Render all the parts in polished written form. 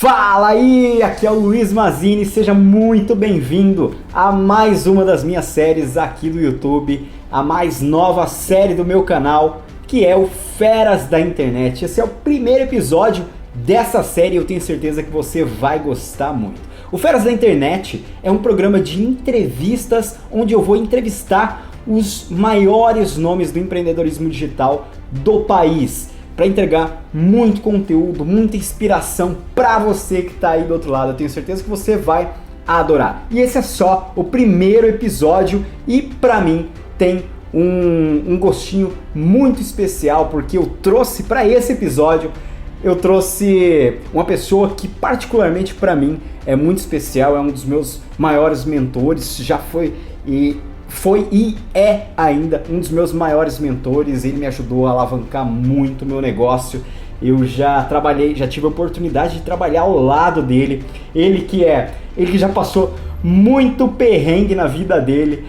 Fala aí, aqui é o Luiz Mazini, seja muito bem-vindo a mais uma das minhas séries aqui do YouTube, a mais nova série do meu canal, que é o Feras da Internet. Esse é o primeiro episódio dessa série e eu tenho certeza que você vai gostar muito. O Feras da Internet é um programa de entrevistas onde eu vou entrevistar os maiores nomes do empreendedorismo digital do país, para entregar muito conteúdo, muita inspiração para você que está aí do outro lado. Eu tenho certeza que você vai adorar. E esse é só o primeiro episódio e para mim tem um gostinho muito especial, porque eu trouxe para esse episódio, eu trouxe uma pessoa que particularmente para mim é muito especial, é um dos meus maiores mentores, já foi e é ainda um dos meus maiores mentores. Ele me ajudou a alavancar muito o meu negócio. Eu já tive a oportunidade de trabalhar ao lado dele. Ele que já passou muito perrengue na vida dele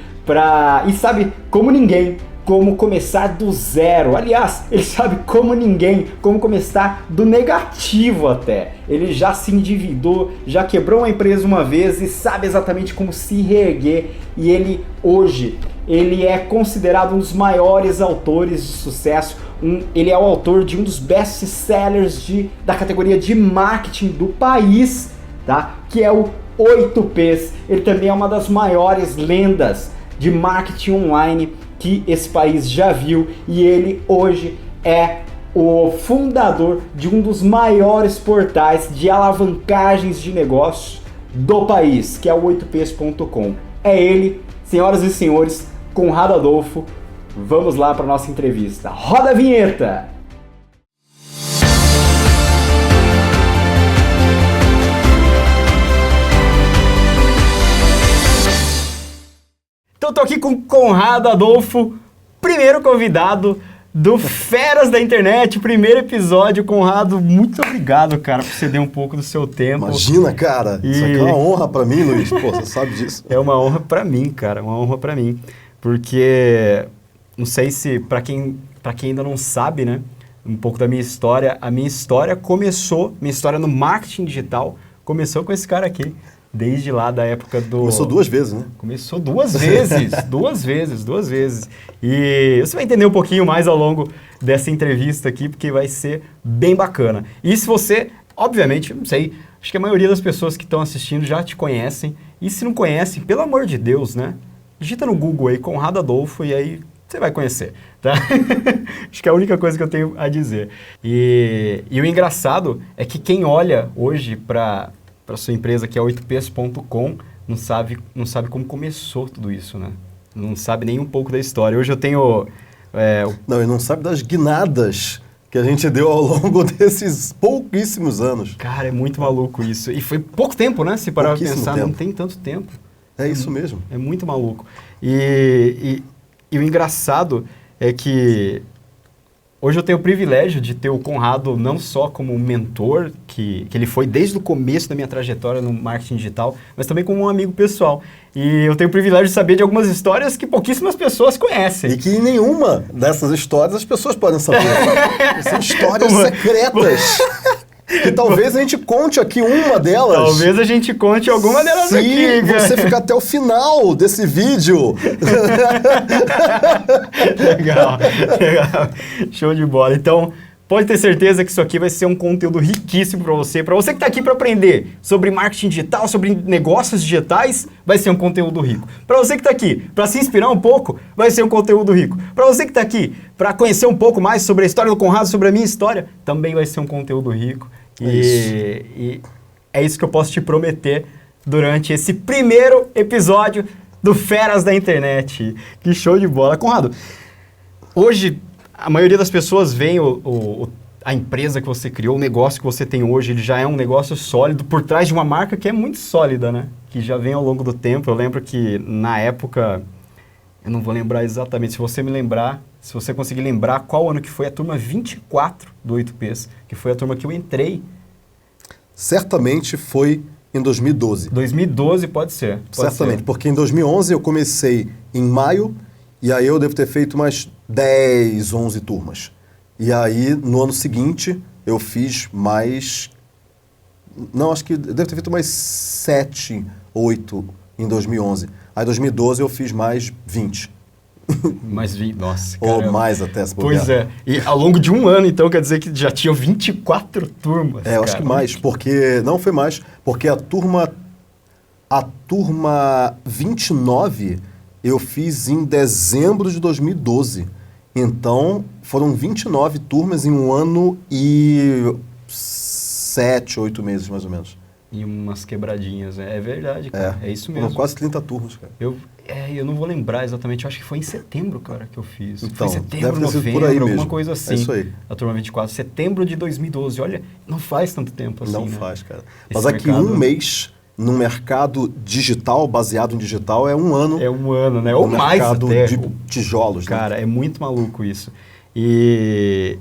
e sabe como ninguém como começar do zero. Aliás, ele sabe como ninguém como começar do negativo até. Ele já se endividou, já quebrou uma empresa uma vez e sabe exatamente como se reerguer. E ele hoje é considerado um dos maiores autores de sucesso. Ele é o autor de um dos best-sellers da categoria de marketing do país, tá? Que é o 8Ps. Ele também é uma das maiores lendas de marketing online que esse país já viu, e ele hoje é o fundador de um dos maiores portais de alavancagens de negócios do país, que é o 8ps.com. É ele, senhoras e senhores, Conrado Adolfo. Vamos lá para nossa entrevista. Roda a vinheta! Então eu tô aqui com Conrado Adolfo, primeiro convidado do Feras da Internet, primeiro episódio. Conrado, muito obrigado, cara, por ceder um pouco do seu tempo. Imagina, cara, isso aqui é uma honra pra mim, Luiz, pô, você sabe disso. É uma honra pra mim, cara, uma honra pra mim, porque, não sei se, pra quem ainda não sabe, né, um pouco da minha história, minha história no marketing digital começou com esse cara aqui. Desde lá da época do... Começou duas vezes, né? Começou duas vezes. E você vai entender um pouquinho mais ao longo dessa entrevista aqui, porque vai ser bem bacana. E se você, obviamente, não sei, acho que a maioria das pessoas que estão assistindo já te conhecem. E se não conhecem, pelo amor de Deus, né? Digita no Google aí, Conrado Adolfo, e aí você vai conhecer, tá? Acho que é a única coisa que eu tenho a dizer. E o engraçado é que quem olha hoje para sua empresa, que é 8ps.com, não sabe como começou tudo isso, né? Não sabe nem um pouco da história. Hoje eu tenho... Não, ele não sabe das guinadas que a gente deu ao longo desses pouquíssimos anos. Cara, é muito maluco isso. E foi pouco tempo, né? Se parar pra pensar, não tem tanto tempo. É isso mesmo. É muito maluco. E o engraçado é que hoje eu tenho o privilégio de ter o Conrado não só como mentor, que ele foi desde o começo da minha trajetória no marketing digital, mas também como um amigo pessoal. E eu tenho o privilégio de saber de algumas histórias que pouquíssimas pessoas conhecem. E que em nenhuma dessas histórias as pessoas podem saber. São histórias secretas. Que talvez a gente conte aqui uma delas. Talvez a gente conte alguma delas aqui. Se você ficar até o final desse vídeo. Legal. Show de bola. Então, pode ter certeza que isso aqui vai ser um conteúdo riquíssimo para você. Para você que está aqui para aprender sobre marketing digital, sobre negócios digitais, vai ser um conteúdo rico. Para você que está aqui para se inspirar um pouco, vai ser um conteúdo rico. Para você que está aqui para conhecer um pouco mais sobre a história do Conrado, sobre a minha história, também vai ser um conteúdo rico. E é isso que eu posso te prometer durante esse primeiro episódio do Feras da Internet. Que show de bola. Conrado, hoje a maioria das pessoas vê a empresa que você criou, o negócio que você tem hoje, ele já é um negócio sólido por trás de uma marca que é muito sólida, né? Que já vem ao longo do tempo. Eu lembro que na época, eu não vou lembrar exatamente, se você me lembrar, se você conseguir lembrar qual ano que foi a turma 24 do 8Ps, que foi a turma que eu entrei. Certamente foi em 2012. 2012 pode ser. Certamente, porque em 2011 eu comecei em maio, e aí eu devo ter feito umas 10, 11 turmas. E aí, no ano seguinte, eu fiz mais Não, acho que deve ter feito umas 7, 8 em 2011. Aí em 2012 eu fiz mais 20. Mais 20, nossa, Ou mais até, se bobear. Pois é. E ao longo de um ano, então, quer dizer que já tinham 24 turmas. Eu acho que mais, porque... Não foi mais, porque a turma 29 eu fiz em dezembro de 2012. Então, foram 29 turmas em um ano e 7, 8 meses, mais ou menos. E umas quebradinhas, né? É verdade, cara. É isso mesmo. Foram quase 30 turmas, cara. Eu não vou lembrar exatamente, eu acho que foi em setembro, cara, que eu fiz. Então, foi setembro, deve ter sido novembro, por aí alguma mesmo. coisa assim. É isso aí. A turma 24, setembro de 2012. Olha, não faz tanto tempo assim, Não né? faz, cara. Esse Mas aqui mercado... um mês, no mercado digital, baseado em digital, é um ano. É um ano, né? Ou mais mercado até. de tijolos, Cara, né? é muito maluco isso. E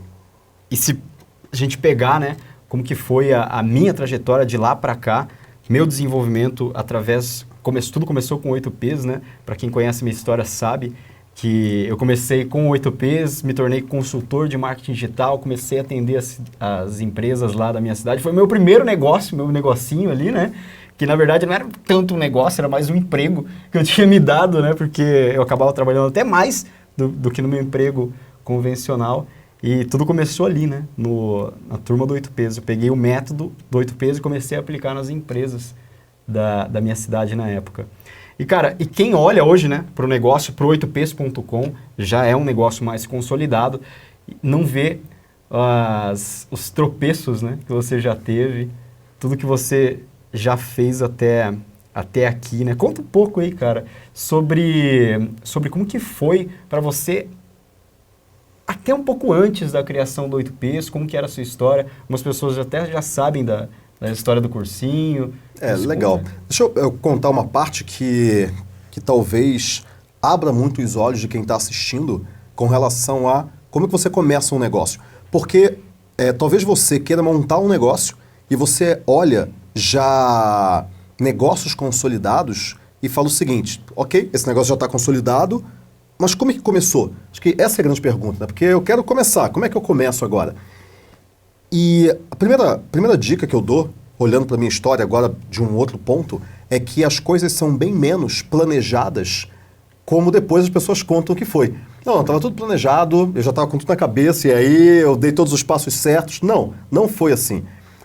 se a gente pegar, né, como que foi a minha trajetória de lá para cá, meu desenvolvimento através... Tudo começou com 8Ps, né? Para quem conhece minha história sabe que eu comecei com 8Ps, me tornei consultor de marketing digital, comecei a atender as empresas lá da minha cidade. Foi meu primeiro negócio, meu negocinho ali, né? Que na verdade não era tanto um negócio, era mais um emprego que eu tinha me dado, né? Porque eu acabava trabalhando até mais do que no meu emprego convencional. E tudo começou ali, né? Na turma do 8Ps. Eu peguei o método do 8Ps e comecei a aplicar nas empresas da minha cidade na época. E, cara, quem olha hoje, né, para o negócio, para o 8ps.com, já é um negócio mais consolidado, não vê os tropeços, né, que você já teve, tudo que você já fez até aqui, né? Conta um pouco aí, cara, sobre como que foi para você até um pouco antes da criação do 8Ps, como que era a sua história. Algumas pessoas até já sabem da história do cursinho. Legal. Deixa eu contar uma parte que talvez abra muito os olhos de quem está assistindo com relação a como que você começa um negócio. Porque talvez você queira montar um negócio e você olha já negócios consolidados e fala o seguinte, ok, esse negócio já está consolidado, mas como é que começou? Acho que essa é a grande pergunta, né? Porque eu quero começar, como é que eu começo agora? E a primeira dica que eu dou, olhando para a minha história agora de um outro ponto, é que as coisas são bem menos planejadas como depois as pessoas contam que foi. Não, estava tudo planejado, eu já estava com tudo na cabeça e aí eu dei todos os passos certos. Não foi assim.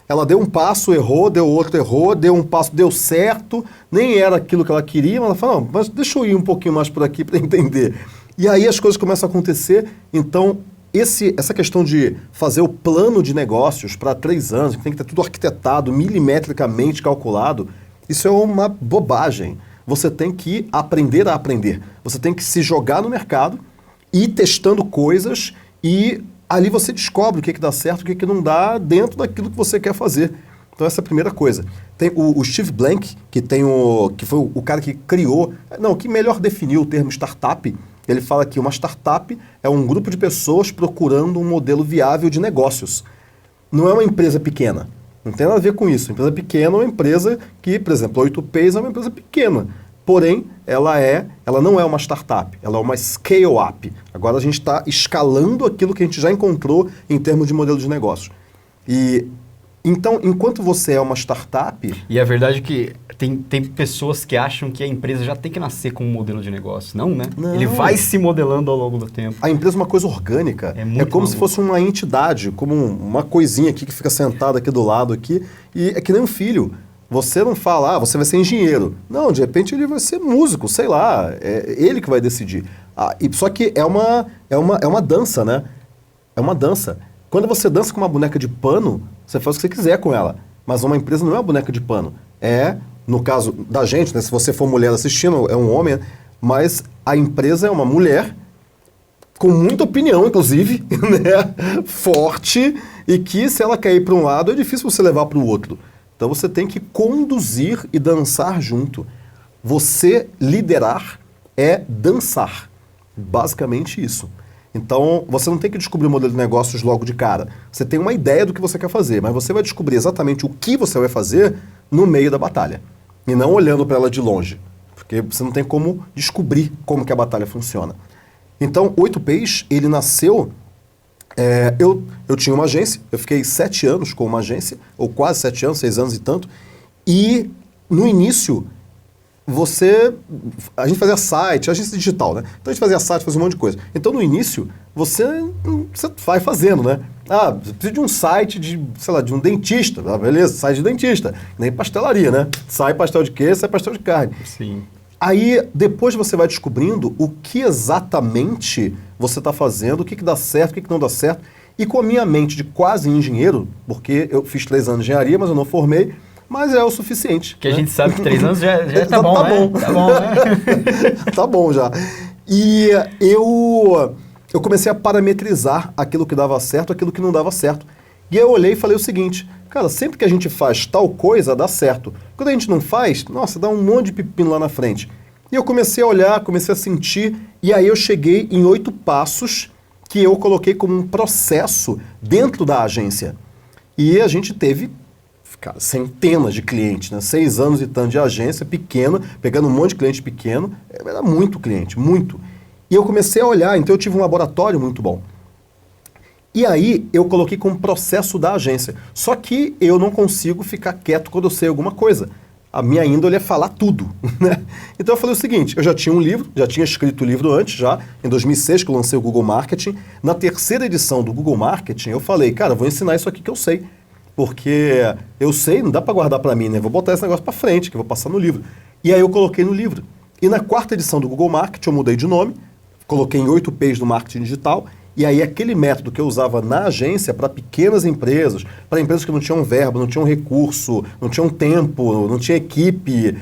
Ela deu um passo, errou, deu outro, errou, deu um passo, deu certo, nem era aquilo que ela queria, mas ela falou, não, mas deixa eu ir um pouquinho mais por aqui para entender. E aí as coisas começam a acontecer, então essa questão de fazer o plano de negócios para 3 anos, que tem que ter tudo arquitetado, milimetricamente calculado, isso é uma bobagem. Você tem que aprender a aprender. Você tem que se jogar no mercado, ir testando coisas e ali você descobre o que dá certo, o que não dá dentro daquilo que você quer fazer. Então essa é a primeira coisa. Tem o Steve Blank, que foi o cara que criou, que melhor definiu o termo startup. Ele fala que uma startup é um grupo de pessoas procurando um modelo viável de negócios. Não é uma empresa pequena. Não tem nada a ver com isso. Empresa pequena é uma empresa que, por exemplo, a 8Ps é uma empresa pequena. Porém, ela não é uma startup, ela é uma scale-up. Agora a gente está escalando aquilo que a gente já encontrou em termos de modelo de negócio. Então, enquanto você é uma startup... E a verdade é que tem pessoas que acham que a empresa já tem que nascer com um modelo de negócio. Não, né? Não. Ele vai se modelando ao longo do tempo. A empresa é uma coisa orgânica. É como se fosse uma entidade, como uma coisinha aqui que fica sentada aqui do lado aqui. E é que nem um filho. Você não fala, você vai ser engenheiro. Não, de repente ele vai ser músico, sei lá. É ele que vai decidir. Só que é uma dança, né? É uma dança. Quando você dança com uma boneca de pano, você faz o que você quiser com ela. Mas uma empresa não é uma boneca de pano. No caso da gente, né, se você for mulher assistindo, é um homem, mas a empresa é uma mulher com muita opinião, inclusive, né, forte, e que se ela quer ir para um lado, é difícil você levar para o outro. Então você tem que conduzir e dançar junto. Você liderar é dançar. Basicamente isso. Então, você não tem que descobrir o modelo de negócios logo de cara. Você tem uma ideia do que você quer fazer, mas você vai descobrir exatamente o que você vai fazer no meio da batalha. E não olhando para ela de longe. Porque você não tem como descobrir como que a batalha funciona. Então, 8Ps, ele nasceu Eu tinha uma agência, eu fiquei 7 anos com uma agência, ou quase 7 anos, 6 anos e tanto, e no início, a gente fazia site, agência digital, né? Então a gente fazia site, fazia um monte de coisa. Então no início, você vai fazendo, né? Você precisa de um site de um dentista, beleza, site de dentista, nem pastelaria, né? Sai pastel de queijo, sai pastel de carne. Sim. Aí, depois você vai descobrindo o que exatamente você está fazendo, o que dá certo, o que não dá certo. E com a minha mente de quase engenheiro, porque eu fiz 3 anos de engenharia, mas eu não formei, mas é o suficiente. Que a gente sabe que 3 anos já tá bom, né? Bom. Tá bom, né? Tá bom já. E eu comecei a parametrizar aquilo que dava certo, aquilo que não dava certo. E eu olhei e falei o seguinte, cara, sempre que a gente faz tal coisa, dá certo. Quando a gente não faz, nossa, dá um monte de pepino lá na frente. E eu comecei a olhar, comecei a sentir, e aí eu cheguei em 8 passos que eu coloquei como um processo dentro da agência. E a gente teve, cara, centenas de clientes, né? 6 anos e tanto de agência, pequena, pegando um monte de cliente pequeno, era muito cliente, muito. E eu comecei a olhar, então eu tive um laboratório muito bom. E aí eu coloquei como processo da agência. Só que eu não consigo ficar quieto quando eu sei alguma coisa. A minha índole é falar tudo, né? Então eu falei o seguinte, eu já tinha um livro, já tinha escrito o livro antes, já, em 2006 que eu lancei o Google Marketing. Na 3ª edição do Google Marketing eu falei, cara, vou ensinar isso aqui que eu sei. Porque eu sei, não dá para guardar para mim, né? Vou botar esse negócio para frente, que eu vou passar no livro. E aí eu coloquei no livro. E na 4ª edição do Google Marketing eu mudei de nome, coloquei em 8 P's do marketing digital. E aí aquele método que eu usava na agência para pequenas empresas, para empresas que não tinham verba, não tinham recurso, não tinham tempo, não tinha equipe,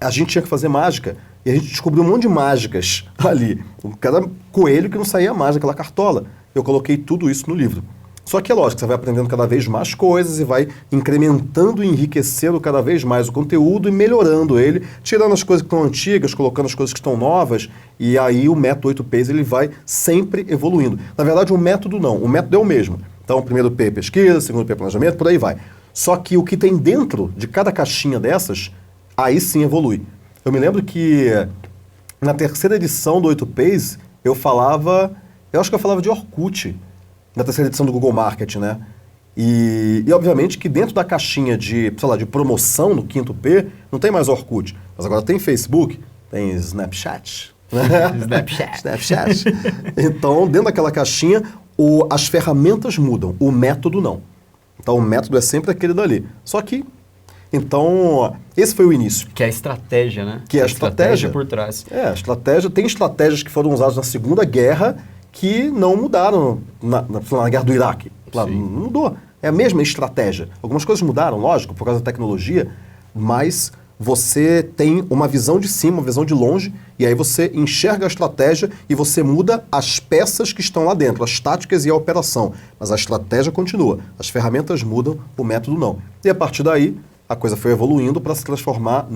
a gente tinha que fazer mágica. E a gente descobriu um monte de mágicas ali. Cada coelho que não saía mágica, aquela cartola. Eu coloquei tudo isso no livro. Só que é lógico, você vai aprendendo cada vez mais coisas e vai incrementando e enriquecendo cada vez mais o conteúdo e melhorando ele, tirando as coisas que estão antigas, colocando as coisas que estão novas, e aí o método 8 P's ele vai sempre evoluindo. Na verdade, o método não, o método é o mesmo. Então, o primeiro P é pesquisa, o segundo P é planejamento, por aí vai. Só que o que tem dentro de cada caixinha dessas, aí sim evolui. Eu me lembro que na 3ª edição do 8 P's, eu acho que eu falava de Orkut, na 3ª edição do Google Marketing, né? E obviamente que dentro da caixinha de promoção no 5º P, não tem mais Orkut, mas agora tem Facebook, tem Snapchat. Snapchat. Então, dentro daquela caixinha, as ferramentas mudam, o método não. Então, o método é sempre aquele dali. Só que, então, esse foi o início. Que é a estratégia, né? Que é a estratégia por trás. A estratégia. Tem estratégias que foram usadas na Segunda Guerra que não mudaram na Guerra do Iraque. Não mudou. É a mesma estratégia. Algumas coisas mudaram, lógico, por causa da tecnologia, mas você tem uma visão de cima, uma visão de longe, e aí você enxerga a estratégia e você muda as peças que estão lá dentro, as táticas e a operação. Mas a estratégia continua. As ferramentas mudam, o método não. E a partir daí, a coisa foi evoluindo para se transformar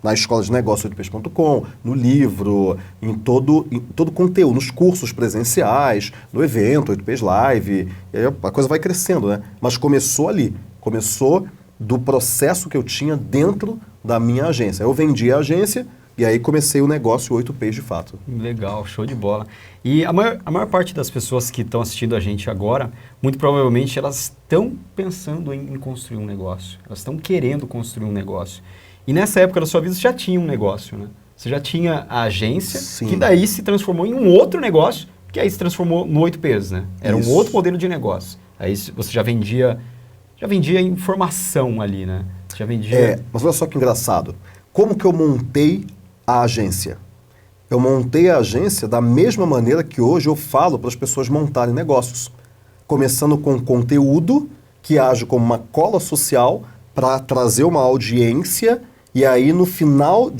na escola de negócio 8ps.com, no livro, em todo conteúdo, nos cursos presenciais, no evento 8ps Live, e aí a coisa vai crescendo, né? Mas começou ali, começou do processo que eu tinha dentro da minha agência. Eu vendi a agência e aí comecei o negócio 8ps de fato. Legal, show de bola. E a maior parte das pessoas que estão assistindo a gente agora, muito provavelmente elas estão pensando em construir um negócio, elas estão querendo construir um negócio. E nessa época da sua vida você já tinha um negócio, né? Você já tinha a agência, Sim. Que daí se transformou em um outro negócio, que aí se transformou no 8Ps, né? Era um outro modelo de negócio. Aí você já vendia informação ali, né? Já vendia... Mas olha só que engraçado. Como que eu montei a agência? Eu montei a agência da mesma maneira que hoje eu falo para as pessoas montarem negócios. Começando com conteúdo que age como uma cola social para trazer uma audiência, e aí no final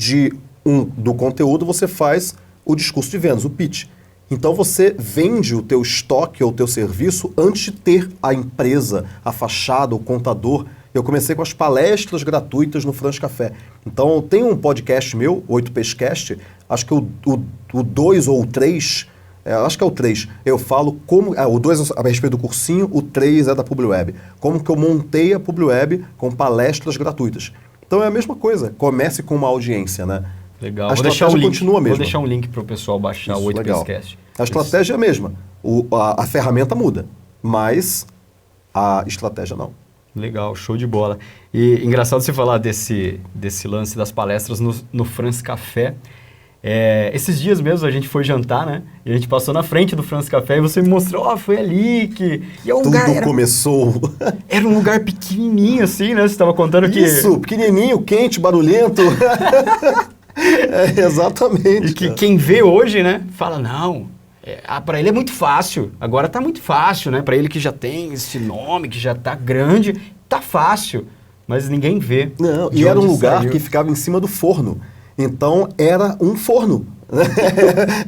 do conteúdo você faz o discurso de vendas, o pitch. Então você vende o teu estoque ou o teu serviço antes de ter a empresa, a fachada, o contador. Eu comecei com as palestras gratuitas no France Café. Então tem um podcast meu, 8pscast, acho que o 2 ou o 3, acho que é o 3, eu falo como... o 2 é a respeito do cursinho, o 3 é da PubliWeb. Como que eu montei a PubliWeb com palestras gratuitas. Então é a mesma coisa, comece com uma audiência, né? Legal, a estratégia continua a mesma. Vou deixar um link para o pessoal baixar o 8pscast. A estratégia é a mesma, a ferramenta muda. mas a estratégia não. Legal, show de bola. E engraçado você falar desse lance das palestras no France Café. Esses dias mesmo a gente foi jantar, né? E a gente passou na frente do France Café e você me mostrou, foi ali que... E Tudo começou. Era um lugar pequenininho assim, né? Você estava contando que... Isso, pequenininho, quente, barulhento. Exatamente. E que quem vê hoje, né? Fala, não... para ele é muito fácil, agora tá muito fácil, né? Para ele que já tem esse nome, que já tá grande, tá fácil, mas ninguém vê. Não, e era um lugar que ficava em cima do forno, então era um forno,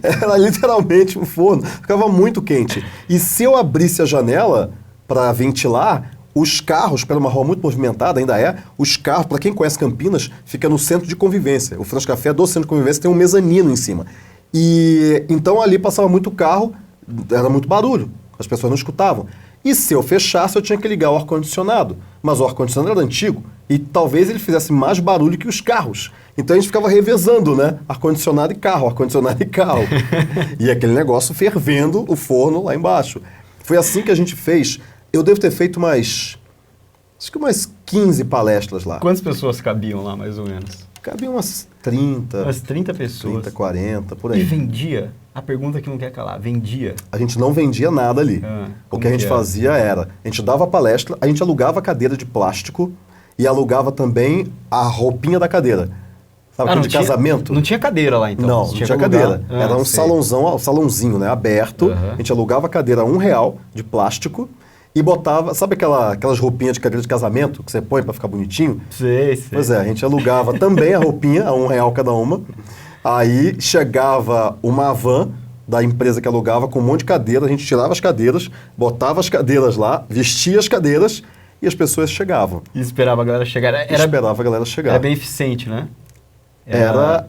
era literalmente um forno, ficava muito quente. E se eu abrisse a janela para ventilar, os carros, pela uma rua muito movimentada, ainda os carros, para quem conhece Campinas, fica no centro de convivência. O France Café do centro de convivência tem um mezanino em cima. E então ali passava muito carro, era muito barulho, as pessoas não escutavam. E se eu fechasse, eu tinha que ligar o ar-condicionado. Mas o ar-condicionado era antigo e talvez ele fizesse mais barulho que os carros. Então a gente ficava revezando, né? Ar-condicionado e carro, ar-condicionado e carro. E aquele negócio fervendo o forno lá embaixo. Foi assim que a gente fez. Eu devo ter feito umas 15 palestras lá. Quantas pessoas cabiam lá, mais ou menos? Cabiam umas 30. Umas 30 pessoas. 30, 40, por aí. E vendia? A pergunta que não quer calar, vendia? A gente não vendia nada ali. O que a gente fazia era, a gente dava a palestra, a gente alugava a cadeira de plástico e alugava também a roupinha da cadeira. Sabe, de casamento? Não tinha cadeira lá, então? Não tinha cadeira. Era um salãozinho, né, aberto. A gente alugava a cadeira a R$1 de plástico e botava, sabe aquelas roupinhas de cadeira de casamento que você põe para ficar bonitinho? Sei. Pois a gente alugava também a roupinha, a R$1 cada uma. Aí chegava uma van da empresa que alugava com um monte de cadeira, a gente tirava as cadeiras, botava as cadeiras lá, vestia as cadeiras e as pessoas chegavam. E esperava a galera chegar. Esperava a galera chegar. Era beneficente, né? Era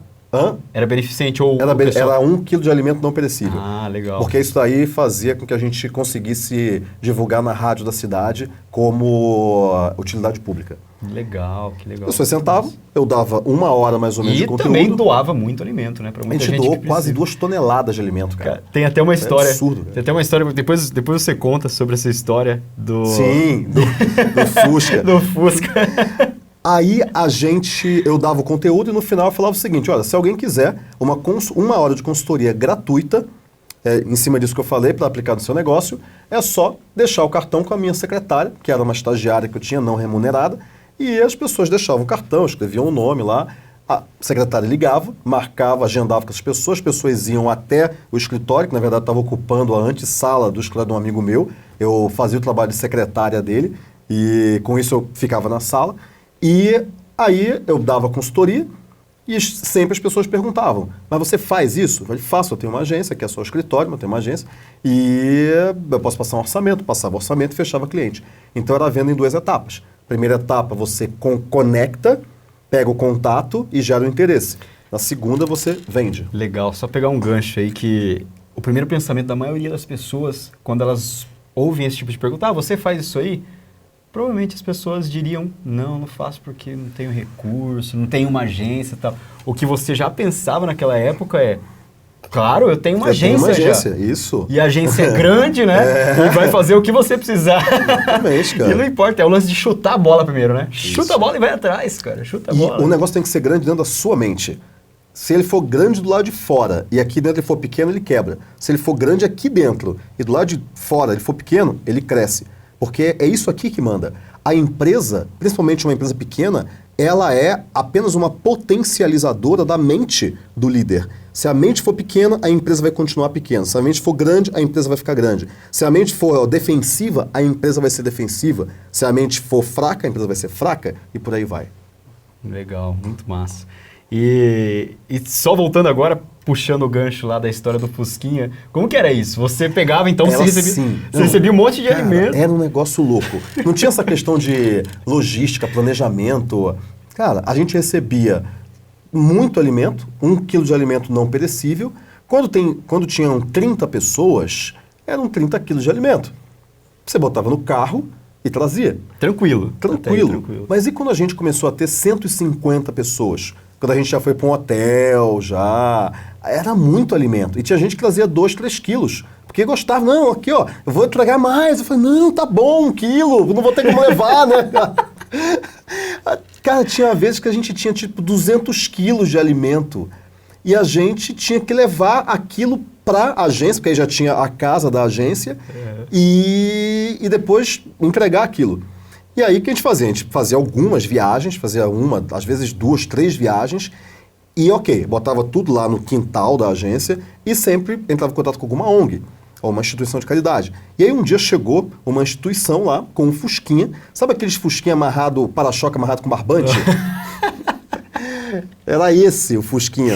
beneficente ou... Era 1 quilo de alimento não perecível. Ah, legal. Porque isso daí fazia com que a gente conseguisse divulgar na rádio da cidade como utilidade pública. Legal, que legal. As pessoas sentavam, eu dava 1 hora mais ou menos de conteúdo. E também doava muito alimento, né? Pra muita gente. A gente doou quase 2 toneladas de alimento, cara. Tem até uma história. É absurdo, cara. Tem até uma história, depois você conta sobre essa história do... Sim, do Fusca. Do Fusca. Aí eu dava o conteúdo e no final eu falava o seguinte, olha, se alguém quiser uma hora de consultoria gratuita, em cima disso que eu falei, para aplicar no seu negócio, é só deixar o cartão com a minha secretária, que era uma estagiária que eu tinha não remunerada, e as pessoas deixavam o cartão, escreviam o nome lá, a secretária ligava, marcava, agendava com as pessoas iam até o escritório, que na verdade estava ocupando a antessala do escritório de um amigo meu, eu fazia o trabalho de secretária dele, e com isso eu ficava na sala, e aí eu dava consultoria e sempre as pessoas perguntavam, mas você faz isso? Eu falei, faço, eu tenho uma agência, que é só o escritório, mas eu tenho uma agência, e eu posso passar um orçamento, passava o orçamento e fechava cliente. Então era venda em 2 etapas. Primeira etapa você conecta, pega o contato e gera o interesse. Na segunda você vende. Legal, só pegar um gancho aí que o primeiro pensamento da maioria das pessoas, quando elas ouvem esse tipo de pergunta, você faz isso aí? Provavelmente as pessoas diriam, não faço porque não tenho recurso, não tenho uma agência e tal. O que você já pensava naquela época claro, eu tenho uma agência já. Isso. E a agência é grande, né? E vai fazer o que você precisar. Exatamente, cara. E não importa, é o lance de chutar a bola primeiro, né? Isso. Chuta a bola e vai atrás, cara. Chuta a bola. E o negócio tem que ser grande dentro da sua mente. Se ele for grande do lado de fora e aqui dentro ele for pequeno, ele quebra. Se ele for grande aqui dentro e do lado de fora ele for pequeno, ele cresce. Porque é isso aqui que manda. A empresa, principalmente uma empresa pequena, ela é apenas uma potencializadora da mente do líder. Se a mente for pequena, a empresa vai continuar pequena. Se a mente for grande, a empresa vai ficar grande. Se a mente for defensiva, a empresa vai ser defensiva. Se a mente for fraca, a empresa vai ser fraca e por aí vai. Legal, muito massa. E só voltando agora, puxando o gancho lá da história do Fusquinha, como que era isso? Você pegava, então, você recebia um monte de alimento. Era um negócio louco. Não tinha essa questão de logística, planejamento. Cara, a gente recebia muito alimento, 1 quilo de alimento não perecível. Quando tinham 30 pessoas, eram 30 quilos de alimento. Você botava no carro e trazia. Tranquilo. Mas e quando a gente começou a ter 150 pessoas? Quando a gente já foi para um hotel, era muito alimento. E tinha gente que trazia 2, 3 quilos. Porque gostava, não, aqui ó, eu vou entregar mais. Eu falei, não, tá bom, 1 quilo, não vou ter como levar, né? Cara, tinha vezes que a gente tinha tipo 200 quilos de alimento e a gente tinha que levar aquilo pra agência, porque aí já tinha a casa da agência, e depois entregar aquilo. E aí o que a gente fazia? A gente fazia algumas viagens, fazia às vezes 2, 3 viagens, e ok, botava tudo lá no quintal da agência e sempre entrava em contato com alguma ONG, ou uma instituição de caridade. E aí um dia chegou uma instituição lá com um fusquinha, sabe aqueles fusquinha amarrado, para-choque amarrado com barbante? Era esse o fusquinha.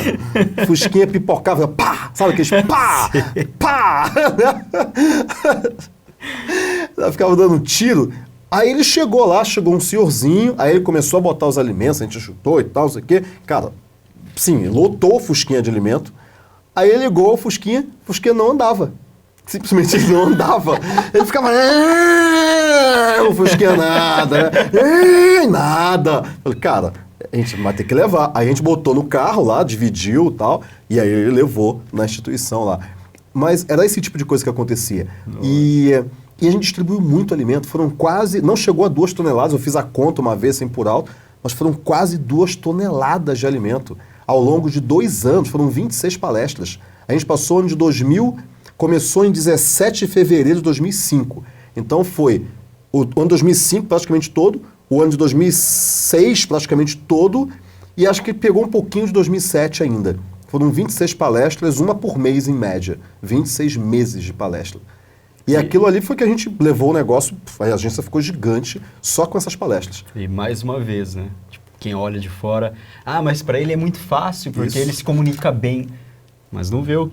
Fusquinha pipocava, pá! Sabe aqueles pá! Pá! Ela ficava dando tiro. Aí ele chegou lá, chegou um senhorzinho, aí ele começou a botar os alimentos, a gente chutou e tal, não sei o quê. Cara, sim, lotou o fusquinha de alimento. Aí ele ligou o fusquinha não andava. Simplesmente ele não andava. Ele ficava... O fusquinha nada, né? Nada. Falei, cara, a gente vai ter que levar. Aí a gente botou no carro lá, dividiu e tal, e aí ele levou na instituição lá. Mas era esse tipo de coisa que acontecia. E a gente distribuiu muito alimento, foram quase, não chegou a 2 toneladas, eu fiz a conta uma vez, sem por alto, mas foram quase 2 toneladas de alimento. Ao longo de 2 anos, foram 26 palestras. A gente passou o ano de 2000, começou em 17 de fevereiro de 2005. Então foi o ano de 2005 praticamente todo, o ano de 2006 praticamente todo, e acho que pegou um pouquinho de 2007 ainda. Foram 26 palestras, uma por mês em média. 26 meses de palestra. E aquilo ali foi que a gente levou o negócio, a agência ficou gigante só com essas palestras. E mais uma vez, né? Tipo, quem olha de fora, mas para ele é muito fácil, porque ele se comunica bem. Mas não vê o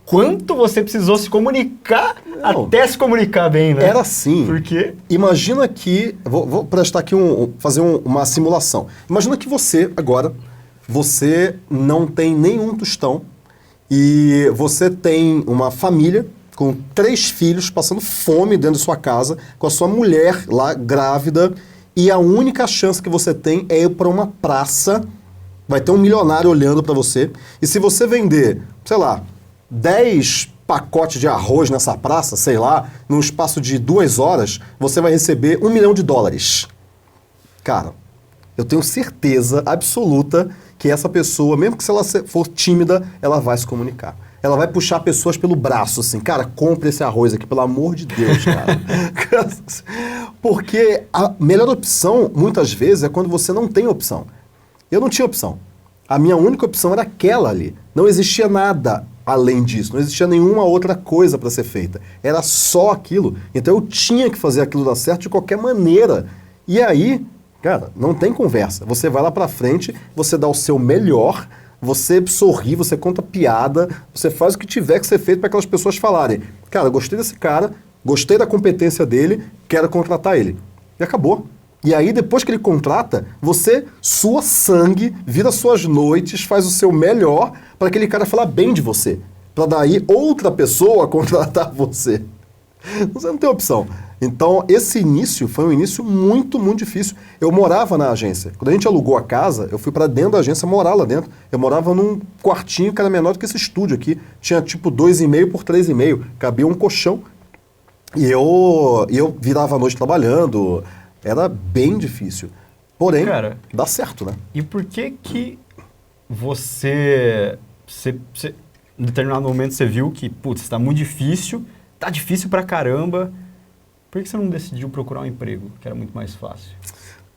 quanto você precisou se comunicar até se comunicar bem, né? Era assim. Por quê? Imagina que, vou prestar aqui fazer uma simulação. Imagina que você, agora, você não tem nenhum tostão e você tem uma família com 3 filhos passando fome dentro de sua casa, com a sua mulher lá grávida, e a única chance que você tem é ir para uma praça, vai ter um milionário olhando para você, e se você vender, sei lá, 10 pacotes de arroz nessa praça, sei lá, num espaço de 2 horas, você vai receber $1 milhão. Cara, eu tenho certeza absoluta que essa pessoa, mesmo que se ela for tímida, ela vai se comunicar. Ela vai puxar pessoas pelo braço, assim, cara, compre esse arroz aqui, pelo amor de Deus, cara. Porque a melhor opção, muitas vezes, é quando você não tem opção. Eu não tinha opção. A minha única opção era aquela ali. Não existia nada além disso, não existia nenhuma outra coisa para ser feita. Era só aquilo. Então eu tinha que fazer aquilo dar certo de qualquer maneira. E aí, cara, não tem conversa. Você vai lá pra frente, você dá o seu melhor, você sorri, você conta piada, você faz o que tiver que ser feito para aquelas pessoas falarem, cara, gostei desse cara, gostei da competência dele, quero contratar ele. E acabou. E aí, depois que ele contrata, você sua sangue, vira suas noites, faz o seu melhor para aquele cara falar bem de você. Para daí outra pessoa contratar você. Você não tem opção. Então, esse início foi um início muito, muito difícil. Eu morava na agência. Quando a gente alugou a casa, eu fui para dentro da agência morar lá dentro. Eu morava num quartinho que era menor do que esse estúdio aqui. Tinha tipo 2,5 por 3,5. Cabia um colchão. E eu virava a noite trabalhando. Era bem difícil. Porém, cara, dá certo, né? E por que você em determinado momento você viu que, putz, está muito difícil, tá difícil pra caramba. Por que você não decidiu procurar um emprego, que era muito mais fácil?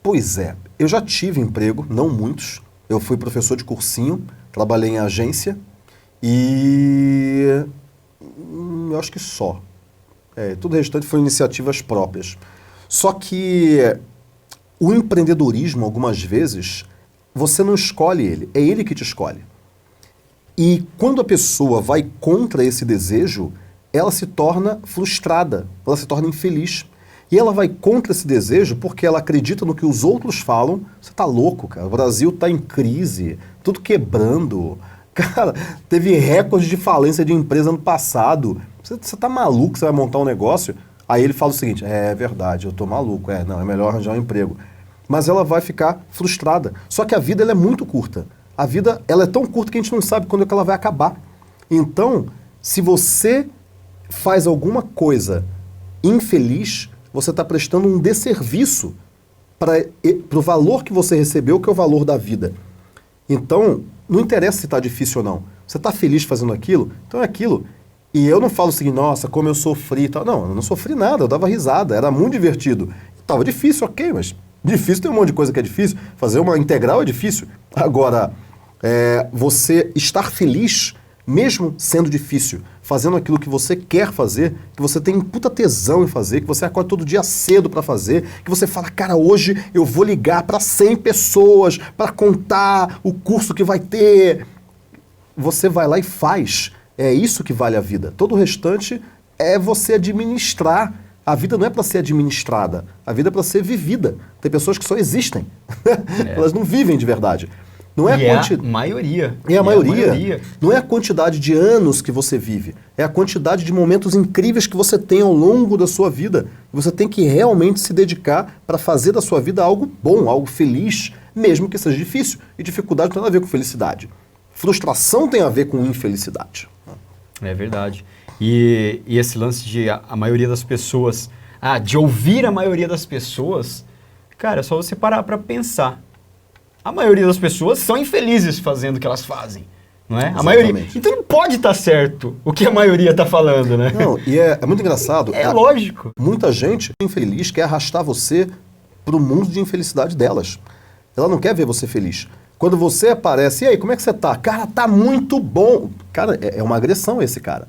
Pois é, eu já tive emprego, não muitos. Eu fui professor de cursinho, trabalhei em agência e eu acho que só. Tudo o restante foi iniciativas próprias. Só que o empreendedorismo, algumas vezes, você não escolhe ele, é ele que te escolhe. E quando a pessoa vai contra esse desejo, ela se torna frustrada, ela se torna infeliz. E ela vai contra esse desejo porque ela acredita no que os outros falam. Você tá louco, cara, o Brasil tá em crise, tudo quebrando. Cara, teve recorde de falência de empresa ano passado. Você tá maluco, você vai montar um negócio? Aí ele fala o seguinte, é verdade, eu tô maluco, não, é melhor arranjar um emprego. Mas ela vai ficar frustrada. Só que a vida ela é muito curta. A vida ela é tão curta que a gente não sabe quando é que ela vai acabar. Então, se você faz alguma coisa infeliz, você está prestando um desserviço para o valor que você recebeu, que é o valor da vida. Então, não interessa se está difícil ou não. Você está feliz fazendo aquilo? Então é aquilo. E eu não falo assim, nossa, como eu sofri e tal. Não, eu não sofri nada, eu dava risada, era muito divertido. Estava difícil, ok, mas difícil tem um monte de coisa que é difícil. Fazer uma integral é difícil. Agora, você estar feliz, mesmo sendo difícil, fazendo aquilo que você quer fazer, que você tem puta tesão em fazer, que você acorda todo dia cedo para fazer, que você fala, cara, hoje eu vou ligar para 100 pessoas para contar o curso que vai ter. Você vai lá e faz. É isso que vale a vida. Todo o restante é você administrar. A vida não é para ser administrada, a vida é para ser vivida. Tem pessoas que só existem. Elas não vivem de verdade. Não é a maioria. É a maioria. Não é a quantidade de anos que você vive. É a quantidade de momentos incríveis que você tem ao longo da sua vida. Você tem que realmente se dedicar para fazer da sua vida algo bom, algo feliz, mesmo que seja difícil. E dificuldade não tem nada a ver com felicidade. Frustração tem a ver com infelicidade. É verdade. E esse lance de a maioria das pessoas... de ouvir a maioria das pessoas... Cara, é só você parar para pensar. A maioria das pessoas são infelizes fazendo o que elas fazem, não é? A maioria. Então não pode estar certo o que a maioria está falando, né? Não, e é muito engraçado. É lógico. Muita gente infeliz quer arrastar você para o mundo de infelicidade delas. Ela não quer ver você feliz. Quando você aparece, e aí, como é que você tá? Cara, tá muito bom. Cara, é uma agressão esse cara.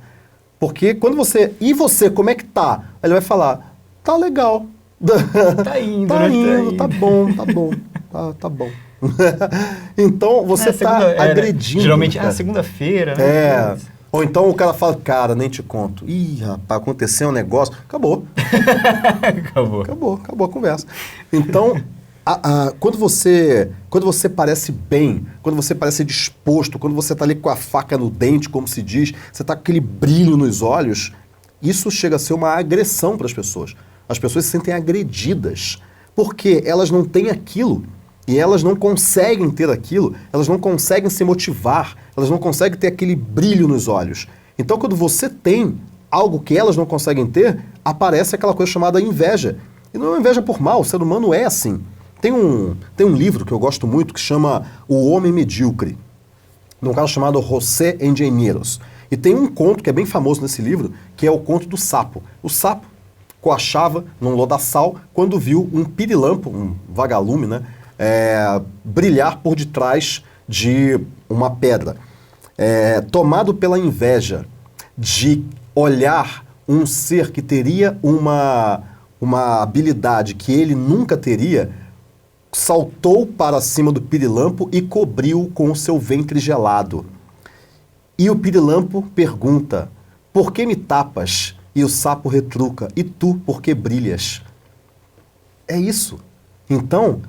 Porque quando você... E você, como é que tá? Ele vai falar, tá legal. Tá indo, tá né? indo, tá bom. Tá bom. Então você está agredindo. Geralmente, segunda-feira. Né? Ou então o cara fala, cara, nem te conto. Ih, rapaz, aconteceu um negócio. Acabou. Acabou a conversa. Então, quando você parece bem, quando você parece disposto, quando você está ali com a faca no dente, como se diz, você está com aquele brilho nos olhos, isso chega a ser uma agressão para as pessoas. As pessoas se sentem agredidas, porque elas não têm aquilo. E elas não conseguem ter aquilo, elas não conseguem se motivar, elas não conseguem ter aquele brilho nos olhos. Então, quando você tem algo que elas não conseguem ter, aparece aquela coisa chamada inveja. E não é inveja por mal, o ser humano é assim. Tem um livro que eu gosto muito que chama O Homem Medíocre, de um cara chamado José Engenheiros. E tem um conto que é bem famoso nesse livro, que é o conto do sapo. O sapo coachava num lodaçal quando viu um pirilampo, um vagalume, né? Brilhar por detrás de uma pedra. Tomado pela inveja de olhar um ser que teria uma habilidade que ele nunca teria, saltou para cima do pirilampo e cobriu com o seu ventre gelado. E o pirilampo pergunta, por que me tapas? E o sapo retruca, e tu, por que brilhas? É isso. Então,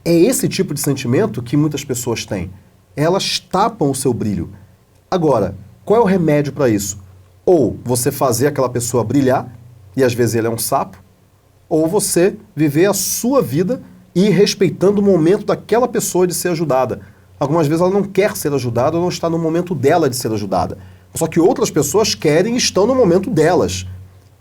é esse tipo de sentimento que muitas pessoas têm. Elas tapam o seu brilho. Agora, qual é o remédio para isso? Ou você fazer aquela pessoa brilhar, e às vezes ele é um sapo, ou você viver a sua vida e ir respeitando o momento daquela pessoa de ser ajudada. Algumas vezes ela não quer ser ajudada ou não está no momento dela de ser ajudada. Só que outras pessoas querem e estão no momento delas.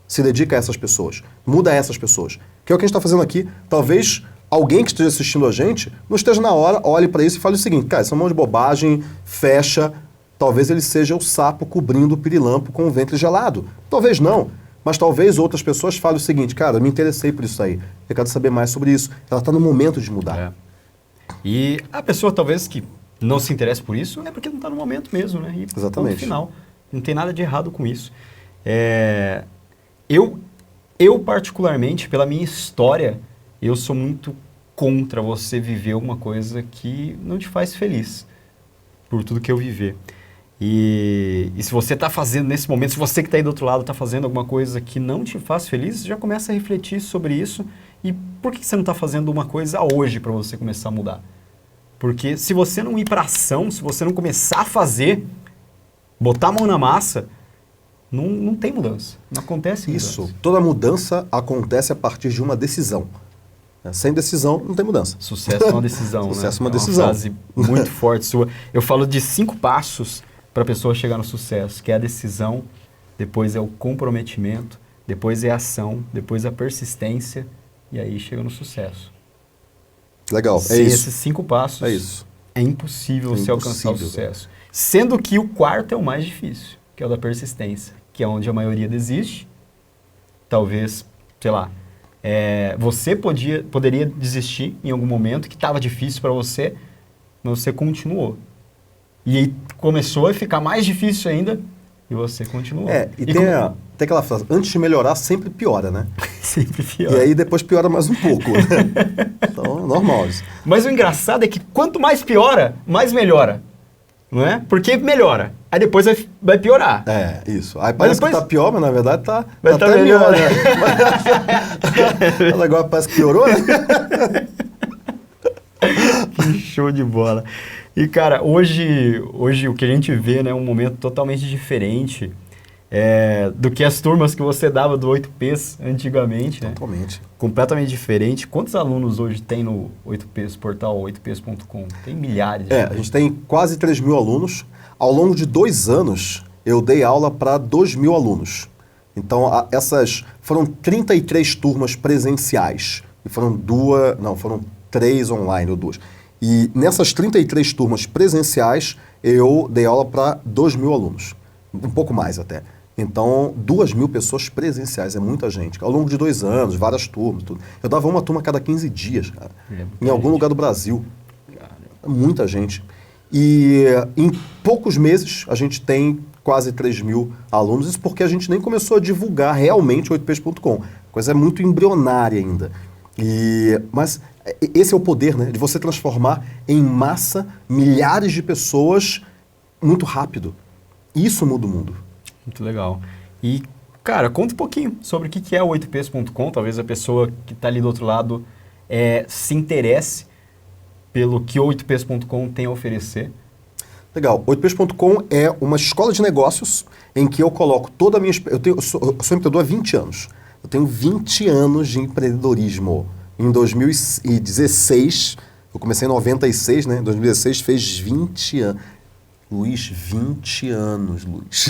Se dedica a essas pessoas. Muda essas pessoas. Que é o que a gente está fazendo aqui. Talvez alguém que esteja assistindo a gente não esteja na hora, olhe para isso e fale o seguinte, cara, isso é um monte de bobagem, fecha. Talvez ele seja o sapo cobrindo o pirilampo com o ventre gelado. Talvez não. Mas talvez outras pessoas falem o seguinte, cara, eu me interessei por isso aí. Eu quero saber mais sobre isso. Ela está no momento de mudar. E a pessoa talvez que não se interesse por isso é porque não está no momento mesmo, né? E exatamente. No final. Não tem nada de errado com isso. Eu particularmente, pela minha história, eu sou muito contra você viver alguma coisa que não te faz feliz. Por tudo que eu vivi. E se você está fazendo nesse momento, se você que está aí do outro lado está fazendo alguma coisa que não te faz feliz, já começa a refletir sobre isso. E por que você não está fazendo uma coisa hoje para você começar a mudar? Porque se você não ir para ação, se você não começar a fazer, botar a mão na massa, não tem mudança. Não acontece mudança. Isso. Toda mudança acontece a partir de uma decisão. Sem decisão, não tem mudança. Sucesso é uma decisão, Sucesso é uma né? decisão. É uma frase muito forte sua. Eu falo de 5 passos para a pessoa chegar no sucesso, que é a decisão, depois é o comprometimento, depois é a ação, depois a persistência e aí chega no sucesso. Legal, Sem isso. esses 5 passos, É isso. é impossível É você alcançar o impossível. sucesso. Sendo que o quarto é o mais difícil, que é o da persistência, que é onde a maioria desiste. Talvez, sei lá, você poderia desistir em algum momento que estava difícil para você, mas você continuou. E aí começou a ficar mais difícil ainda e você continuou. E tem aquela frase, antes de melhorar, sempre piora, né? Sempre pior. E aí depois piora mais um pouco, né? Então, normal isso. Mas o engraçado é que quanto mais piora, mais melhora. Não é? Porque melhora. Aí depois vai piorar. Isso. Aí parece depois que tá pior, mas na verdade tá tá até melhor, melhor, né? Agora parece que piorou, né? Que show de bola. E, cara, hoje o que a gente vê, né, é um momento totalmente diferente do que as turmas que você dava do 8Ps antigamente, né? Totalmente. Completamente diferente. Quantos alunos hoje tem no 8Ps, portal 8ps.com? Tem milhares. A gente tem quase 3 mil alunos. Ao longo de 2 anos, eu dei aula para 2 mil alunos. Então, essas foram 33 turmas presenciais. E foram 3 online ou 2. E nessas 33 turmas presenciais, eu dei aula para 2 mil alunos. Um pouco mais até. Então, 2 mil pessoas presenciais, é muita gente. Ao longo de 2 anos, várias turmas, tudo. Eu dava uma turma a cada 15 dias, cara. Em algum lugar do Brasil. Muita gente. E em poucos meses, a gente tem quase 3 mil alunos. Isso porque a gente nem começou a divulgar realmente o 8ps.com. A coisa é muito embrionária ainda. Mas esse é o poder, né? De você transformar em massa milhares de pessoas muito rápido. Isso muda o mundo. Muito legal. E, cara, conta um pouquinho sobre o que é o 8ps.com. Talvez a pessoa que está ali do outro lado se interesse pelo que o 8ps.com tem a oferecer. Legal. 8ps.com é uma escola de negócios em que eu coloco toda a minha... Eu sou empreendedor há 20 anos. Eu tenho 20 anos de empreendedorismo. Em 2016, eu comecei em 96, né? Em 2016 fez 20 anos. Luiz, 20 anos, Luiz.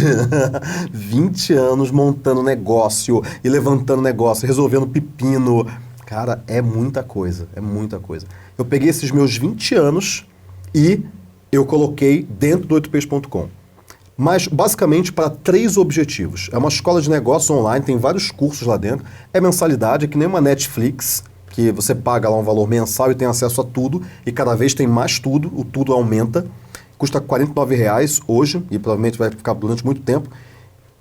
20 anos montando negócio e levantando negócio, resolvendo pepino. Cara, é muita coisa, é muita coisa. Eu peguei esses meus 20 anos e eu coloquei dentro do 8ps.com. Mas, basicamente, para 3 objetivos. É uma escola de negócios online, tem vários cursos lá dentro. É mensalidade, é que nem uma Netflix, que você paga lá um valor mensal e tem acesso a tudo. E cada vez tem mais tudo, o tudo aumenta. Custa R$ 49,00 hoje, e provavelmente vai ficar durante muito tempo,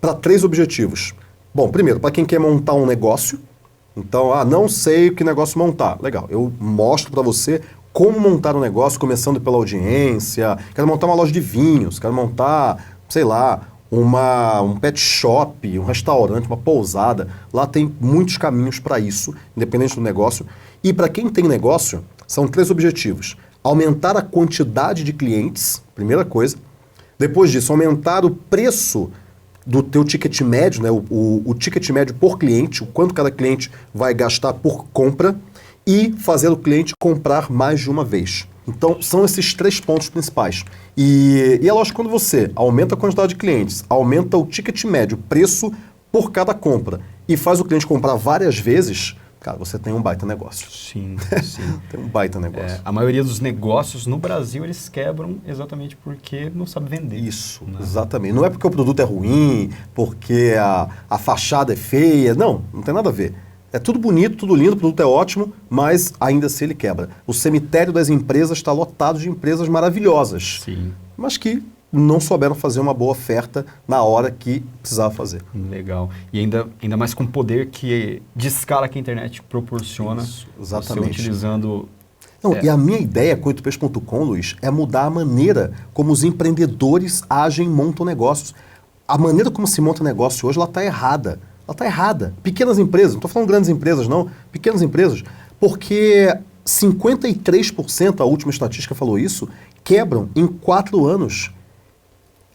para 3 objetivos. Bom, primeiro, para quem quer montar um negócio. Então, não sei que negócio montar. Legal, eu mostro para você como montar um negócio, começando pela audiência. Quero montar uma loja de vinhos, quero montar, sei lá, um pet shop, um restaurante, uma pousada. Lá tem muitos caminhos para isso, independente do negócio. E para quem tem negócio, são 3 objetivos. Aumentar a quantidade de clientes, primeira coisa. Depois disso, aumentar o preço do teu ticket médio, né? O ticket médio por cliente, o quanto cada cliente vai gastar por compra, e fazer o cliente comprar mais de uma vez. Então, são esses 3 pontos principais. E é lógico, quando você aumenta a quantidade de clientes, aumenta o ticket médio, preço por cada compra, e faz o cliente comprar várias vezes, cara, você tem um baita negócio. Sim, sim. Tem um baita negócio. A maioria dos negócios no Brasil, eles quebram exatamente porque não sabe vender. Isso, exatamente. Não é porque o produto é ruim, porque a fachada é feia. Não tem nada a ver. É tudo bonito, tudo lindo, o produto é ótimo, mas ainda assim ele quebra. O cemitério das empresas está lotado de empresas maravilhosas, Sim. mas que não souberam fazer uma boa oferta na hora que precisava fazer. Legal. E ainda mais com o poder de escala que a internet proporciona. Isso, exatamente. Você utilizando... E a minha ideia com o 8ps.com, Luiz, é mudar a maneira como os empreendedores agem e montam negócios. A maneira como se monta negócio hoje, ela está errada. Ela está errada. Pequenas empresas, não estou falando grandes empresas não, pequenas empresas, porque 53%, a última estatística falou isso, quebram em 4 anos.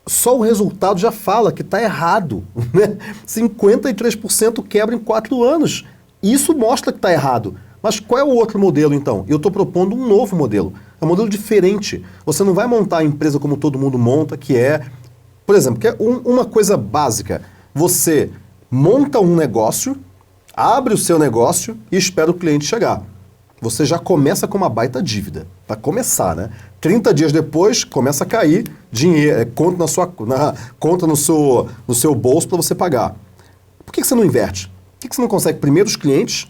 Só o resultado já fala que está errado. Né? 53% quebra em 4 anos. Isso mostra que está errado. Mas qual é o outro modelo, então? Eu estou propondo um novo modelo. É um modelo diferente. Você não vai montar a empresa como todo mundo monta, que é... Por exemplo, que é uma coisa básica. você monta um negócio, abre o seu negócio e espera o cliente chegar. Você já começa com uma baita dívida. Para começar, né? 30 dias depois, começa a cair dinheiro, conta no seu bolso para você pagar. Por que você não inverte? Por que você não consegue primeiro os clientes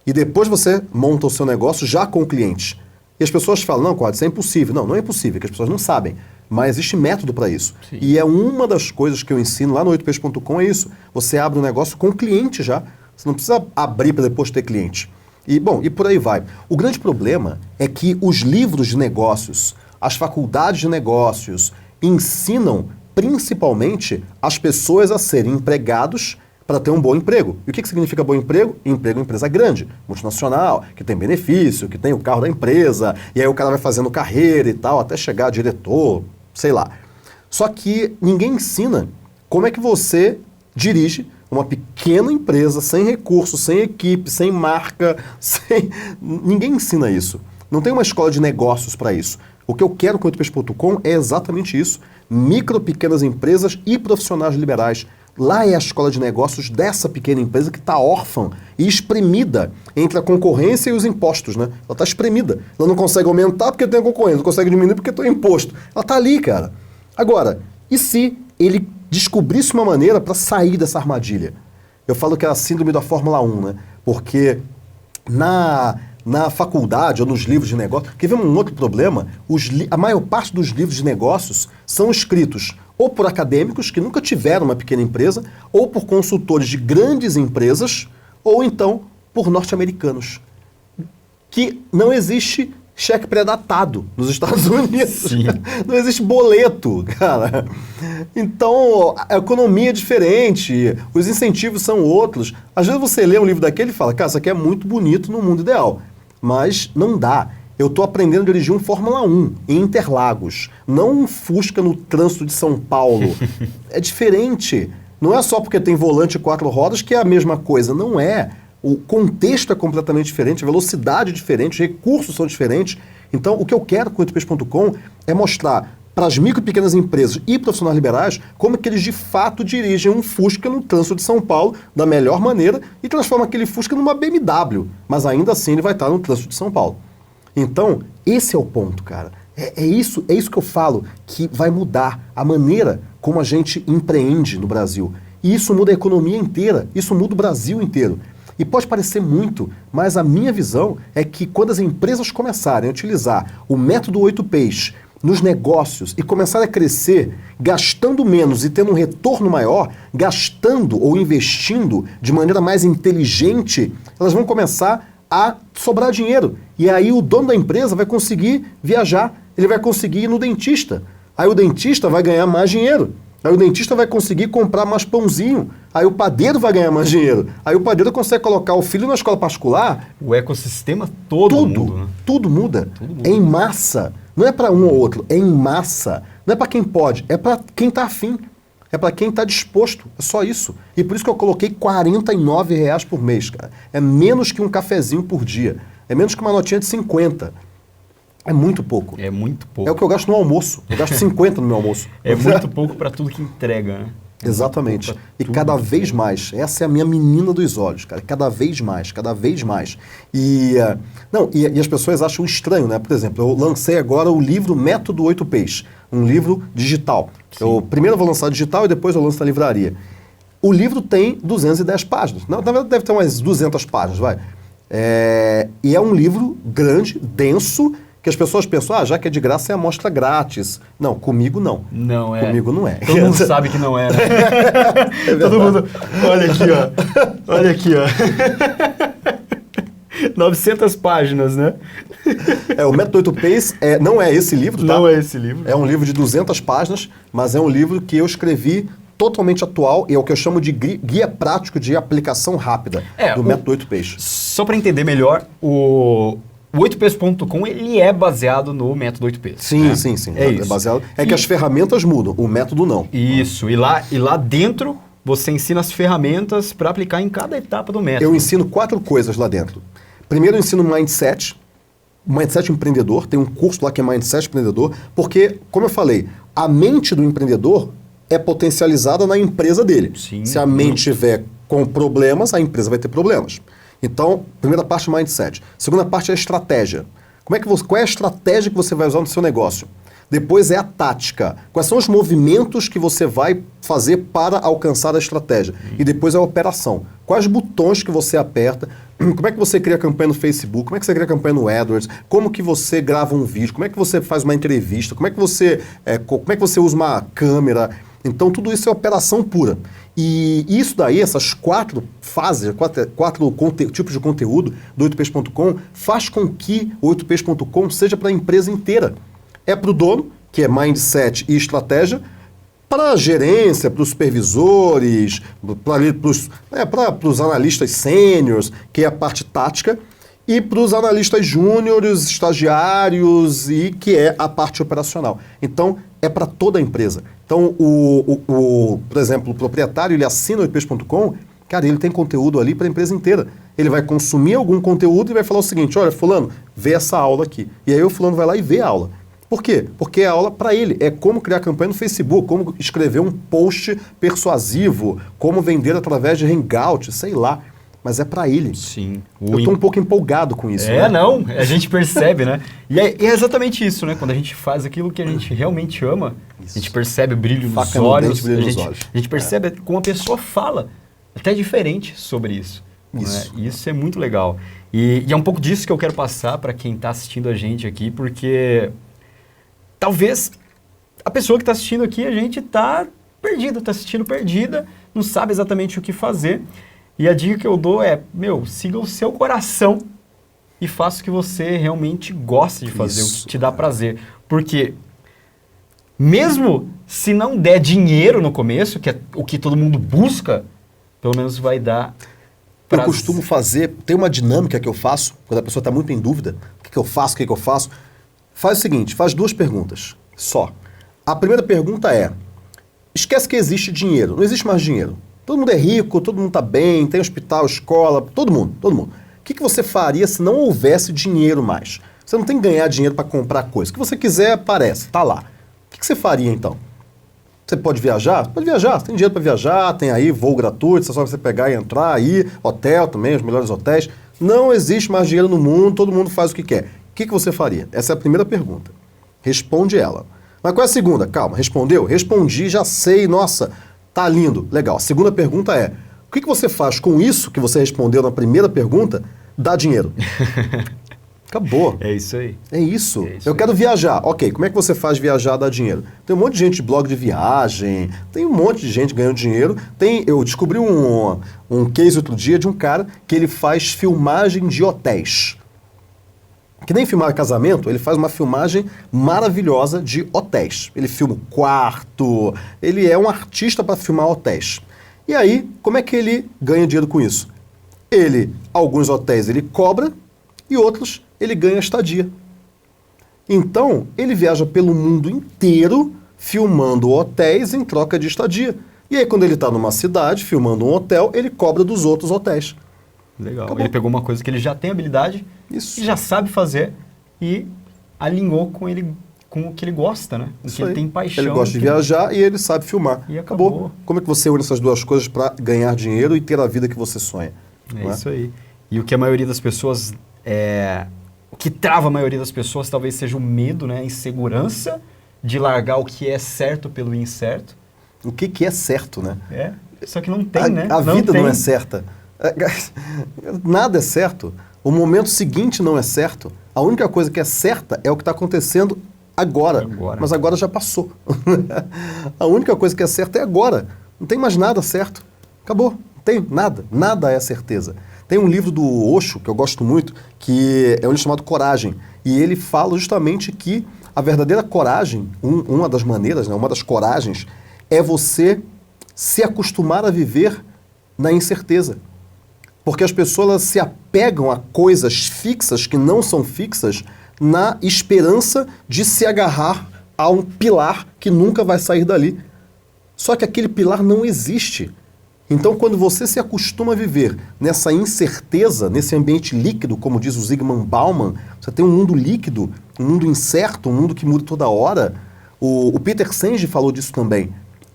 e depois você monta o seu negócio já com o cliente? E as pessoas falam, não, Quad, isso é impossível. Não, não é impossível, que as pessoas não sabem. Mas existe método para isso. Sim. E é uma das coisas que eu ensino lá no 8peixes.com, é isso. Você abre um negócio com cliente já. Você não precisa abrir para depois ter cliente. E, bom, e por aí vai. O grande problema é que os livros de negócios, as faculdades de negócios, ensinam principalmente as pessoas a serem empregados para ter um bom emprego. E o que significa bom emprego? Emprego em empresa grande, multinacional, que tem benefício, que tem o carro da empresa, e aí o cara vai fazendo carreira e tal, até chegar a diretor, sei lá. Só que ninguém ensina como é que você dirige uma pequena empresa, sem recursos, sem equipe, sem marca, ninguém ensina isso. Não tem uma escola de negócios para isso. O que eu quero com o 8peixes.com é exatamente isso. Micro, pequenas empresas e profissionais liberais. Lá é a escola de negócios dessa pequena empresa que está órfã e espremida entre a concorrência e os impostos, né? Ela está espremida. Ela não consegue aumentar porque tem a concorrência, não consegue diminuir porque tem o imposto. Ela está ali, cara. Agora, e se ele descobrisse uma maneira para sair dessa armadilha? Eu falo que é a síndrome da Fórmula 1, né? Porque na faculdade ou nos livros de negócio, quer ver um outro problema? A maior parte dos livros de negócios são escritos ou por acadêmicos que nunca tiveram uma pequena empresa, ou por consultores de grandes empresas, ou então por norte-americanos. Que não existe cheque pré-datado nos Estados Unidos. Sim. Não existe boleto, cara. Então, a economia é diferente, os incentivos são outros. Às vezes você lê um livro daquele e fala, cara, isso aqui é muito bonito no mundo ideal. Mas não dá. Eu estou aprendendo a dirigir um Fórmula 1 em Interlagos, não um Fusca no trânsito de São Paulo. É diferente. Não é só porque tem volante e 4 rodas que é a mesma coisa. Não é. O contexto é completamente diferente, a velocidade é diferente, os recursos são diferentes. Então, o que eu quero com o 8peixes.com é mostrar para as micro e pequenas empresas e profissionais liberais como é que eles de fato dirigem um Fusca no trânsito de São Paulo da melhor maneira e transformam aquele Fusca numa BMW, mas ainda assim ele vai estar no trânsito de São Paulo. Então, esse é o ponto, cara. É isso que eu falo, que vai mudar a maneira como a gente empreende no Brasil. E isso muda a economia inteira, isso muda o Brasil inteiro. E pode parecer muito, mas a minha visão é que quando as empresas começarem a utilizar o método 8Ps nos negócios e começarem a crescer gastando menos e tendo um retorno maior, gastando ou investindo de maneira mais inteligente, elas vão começar a sobrar dinheiro. E aí o dono da empresa vai conseguir viajar, ele vai conseguir ir no dentista. Aí o dentista vai ganhar mais dinheiro. Aí o dentista vai conseguir comprar mais pãozinho. Aí o padeiro vai ganhar mais dinheiro. Aí o padeiro consegue colocar o filho na escola particular. O ecossistema todo muda, né? Tudo muda. É em massa. Não é para um ou outro, é em massa. Não é para quem pode, é para quem está afim. É para quem está disposto. É só isso. E por isso que eu coloquei R$49 por mês, cara. É menos que um cafezinho por dia. É menos que uma notinha de 50. É muito pouco. É muito pouco. É o que eu gasto no almoço. Eu gasto 50 no meu almoço. É muito pouco para tudo que entrega, né? Exatamente. E cada vez mais. Essa é a minha menina dos olhos, cara. Cada vez mais, cada vez mais. E as pessoas acham estranho, né? Por exemplo, eu lancei agora o livro Método 8Ps, um livro digital. Primeiro eu vou lançar digital e depois eu lanço na livraria. O livro tem 210 páginas. Na verdade deve ter umas 200 páginas, vai. E é um livro grande, denso, que as pessoas pensam, já que é de graça é amostra grátis. Não, comigo não. Não é. Comigo não é. Todo mundo sabe que não é, né? Todo mundo... Olha aqui, ó. 900 páginas, né? O Método 8Ps não é esse livro, tá? Não é esse livro. É um livro de 200 páginas, mas é um livro que eu escrevi totalmente atual e é o que eu chamo de guia prático de aplicação rápida do Método 8Ps. Só para entender melhor, o 8ps.com ele é baseado no método 8Ps. Sim, né? sim. É isso. Baseado. Que as ferramentas mudam, o método não. Isso. E lá dentro você ensina as ferramentas para aplicar em cada etapa do método. Eu ensino 4 coisas lá dentro. Primeiro eu ensino Mindset empreendedor. Tem um curso lá que é Mindset empreendedor, porque, como eu falei, a mente do empreendedor é potencializada na empresa dele. Sim. Se a mente tiver com problemas, a empresa vai ter problemas. Então, primeira parte, mindset. Segunda parte é a estratégia. Qual é a estratégia que você vai usar no seu negócio? Depois é a tática. Quais são os movimentos que você vai fazer para alcançar a estratégia? E depois é a operação. Quais botões que você aperta? Como é que você cria campanha no Facebook? Como é que você cria campanha no AdWords? Como que você grava um vídeo? Como é que você faz uma entrevista? Como é que você usa uma câmera? Então, tudo isso é operação pura. E isso daí, essas 4 fases, 4 tipos de conteúdo do 8ps.com, faz com que o 8ps.com seja para a empresa inteira. É para o dono, que é mindset e estratégia, para a gerência, para os supervisores, para os analistas sêniores, que é a parte tática, e para os analistas júniores, estagiários, e que é a parte operacional. Então, é para toda a empresa. Então, por exemplo, o proprietário, ele assina o 8ps.com, cara, ele tem conteúdo ali para a empresa inteira. Ele vai consumir algum conteúdo e vai falar o seguinte, olha, fulano, vê essa aula aqui. E aí o fulano vai lá e vê a aula. Por quê? Porque a aula para ele é como criar campanha no Facebook, como escrever um post persuasivo, como vender através de Hangout, sei lá. Mas é para ele. Sim. Eu estou um pouco empolgado com isso. Não, a gente percebe, né? E é exatamente isso, né? Quando a gente faz aquilo que a gente realmente ama, isso. A gente percebe o brilho nos Faca no olhos, dente, brilho nos olhos. A gente percebe como a pessoa fala, até diferente sobre isso. Isso. Né? Isso é muito legal. E é um pouco disso que eu quero passar para quem está assistindo a gente aqui, porque talvez a pessoa que está assistindo aqui, a gente está perdida, está assistindo perdida, não sabe exatamente o que fazer. E a dica que eu dou é, siga o seu coração e faça o que você realmente gosta de fazer, Isso, o que te dá prazer. Porque mesmo se não der dinheiro no começo, que é o que todo mundo busca, pelo menos vai dar prazer. Eu costumo fazer, tem uma dinâmica que eu faço, quando a pessoa está muito em dúvida, o que eu faço, o que eu faço. Faz o seguinte, faz 2 perguntas, só. A primeira pergunta é, esquece que existe dinheiro, não existe mais dinheiro. Todo mundo é rico, todo mundo está bem, tem hospital, escola, todo mundo. O que você faria se não houvesse dinheiro mais? Você não tem que ganhar dinheiro para comprar coisa. O que você quiser aparece, está lá. O que você faria então? Você pode viajar? Pode viajar, tem dinheiro para viajar, tem aí voo gratuito, é só você pegar e entrar aí, hotel também, os melhores hotéis. Não existe mais dinheiro no mundo, todo mundo faz o que quer. O que você faria? Essa é a primeira pergunta. Responde ela. Mas qual é a segunda? Calma, respondeu? Respondi, já sei, nossa, tá lindo, legal. A segunda pergunta é, o que você faz com isso que você respondeu na primeira pergunta? Dá dinheiro. Acabou. É isso aí. É isso. Eu quero viajar. Ok, como é que você faz viajar dar dinheiro? Tem um monte de gente de blog de viagem, tem um monte de gente ganhando dinheiro. Eu descobri um case outro dia de um cara que ele faz filmagem de hotéis. Que nem filmar casamento, ele faz uma filmagem maravilhosa de hotéis. Ele filma o quarto, ele é um artista para filmar hotéis. E aí, como é que ele ganha dinheiro com isso? Alguns hotéis ele cobra e outros ele ganha estadia. Então, ele viaja pelo mundo inteiro filmando hotéis em troca de estadia. E aí, quando ele está numa cidade filmando um hotel, ele cobra dos outros hotéis. Legal. Acabou. Ele pegou uma coisa que ele já tem habilidade, Isso. e já sabe fazer e alinhou com o que ele gosta, né? Com o que ele tem paixão. Ele gosta de viajar e ele sabe filmar. E acabou. Como é que você une essas 2 coisas para ganhar dinheiro e ter a vida que você sonha? É isso aí. E o que a maioria das pessoas... O que trava a maioria das pessoas talvez seja o medo, né? A insegurança de largar o que é certo pelo incerto. O que é certo, né? Só que não tem, né? A vida não é certa. Nada é certo. O momento seguinte não é certo. A única coisa que é certa é o que está acontecendo agora. Mas agora já passou. A única coisa que é certa é agora. Não tem mais nada certo. Acabou. Não tem nada. Nada é certeza. Tem um livro do Osho, que eu gosto muito, que é um livro chamado Coragem. E ele fala justamente que a verdadeira coragem, uma das maneiras, né, uma das coragens, é você se acostumar a viver na incerteza. Porque as pessoas se apegam a coisas fixas que não são fixas na esperança de se agarrar a um pilar que nunca vai sair dali. Só que aquele pilar não existe. Então, quando você se acostuma a viver nessa incerteza, nesse ambiente líquido, como diz o Zygmunt Bauman, você tem um mundo líquido, um mundo incerto, um mundo que muda toda hora. O Peter Senge falou disso também.